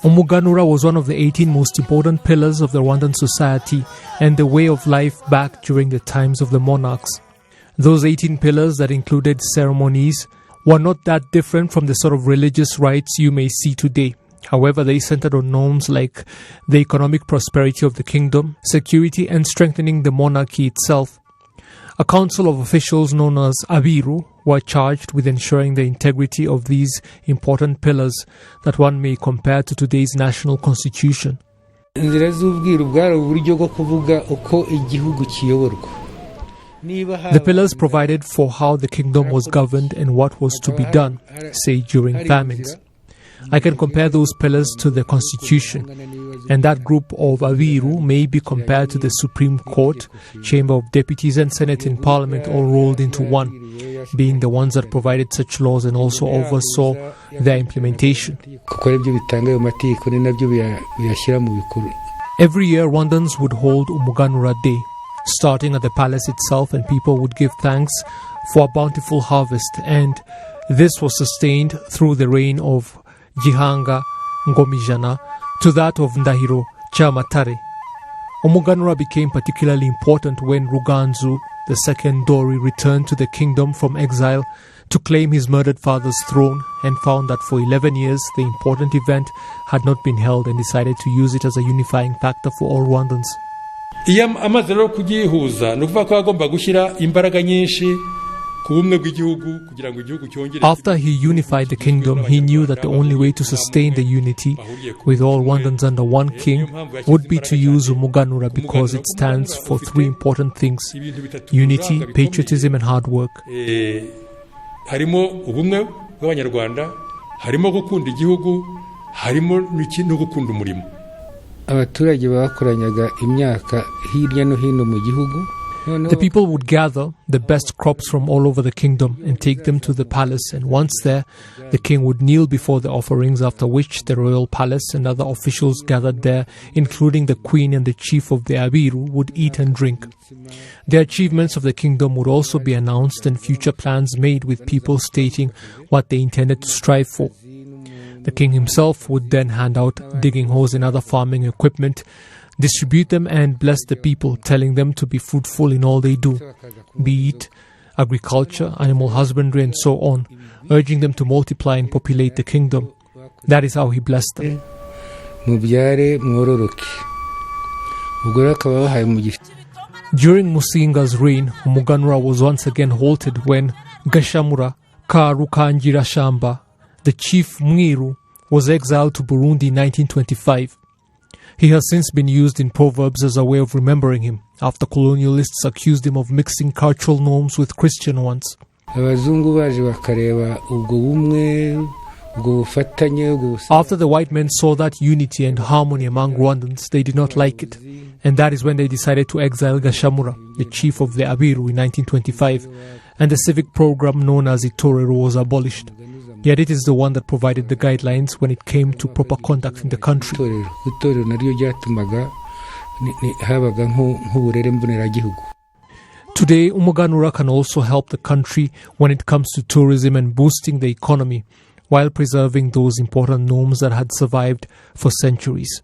Umuganura was one of the 18 most important pillars of the Rwandan society and the way of life back during the times of the monarchs. Those 18 pillars that included ceremonies were not that different from the sort of religious rites you may see today. However, they centered on norms like the economic prosperity of the kingdom, security, and strengthening the monarchy itself. A council of officials known as Abiru were charged with ensuring the integrity of these important pillars that one may compare to today's national constitution. The pillars provided for how the kingdom was governed and what was to be done, say during famines. I can compare those pillars to the constitution, and that group of Abiru may be compared to the Supreme Court, Chamber of Deputies and Senate and Parliament all rolled into one, being the ones that provided such laws and also oversaw their implementation. Every year Rwandans would hold Umuganura Day, starting at the palace itself, and people would give thanks for a bountiful harvest, and this was sustained through the reign of Gihanga Ngomijana to that of Ndahiro Chamatare. Umuganura became particularly important when Ruganzu, the second Dori, returned to the kingdom from exile to claim his murdered father's throne and found that for 11 years the important event had not been held and decided to use it as a unifying factor for all Rwandans. After he unified the kingdom, he knew that the only way to sustain the unity with all Rwandans under one king would be to use Umuganura, because it stands for three important things: unity, patriotism and hard work. The people would gather the best crops from all over the kingdom and take them to the palace, and once there, the king would kneel before the offerings, after which the royal palace and other officials gathered there, including the queen and the chief of the Abiru, would eat and drink. The achievements of the kingdom would also be announced and future plans made, with people stating what they intended to strive for. The king himself would then hand out digging hoes and other farming equipment, distribute them and bless the people, telling them to be fruitful in all they do, be it agriculture, animal husbandry and so on, urging them to multiply and populate the kingdom. That is how he blessed them. During Musinga's reign, Umuganura was once again halted when Gashamura Karukangira Shamba, the chief Mwiru, was exiled to Burundi in 1925. He has since been used in proverbs as a way of remembering him, after colonialists accused him of mixing cultural norms with Christian ones. After the white men saw that unity and harmony among Rwandans, they did not like it, and that is when they decided to exile Gashamura, the chief of the Abiru, in 1925, and the civic program known as Itorero was abolished. Yet it is the one that provided the guidelines when it came to proper conduct in the country. Today, Umuganura can also help the country when it comes to tourism and boosting the economy, while preserving those important norms that had survived for centuries.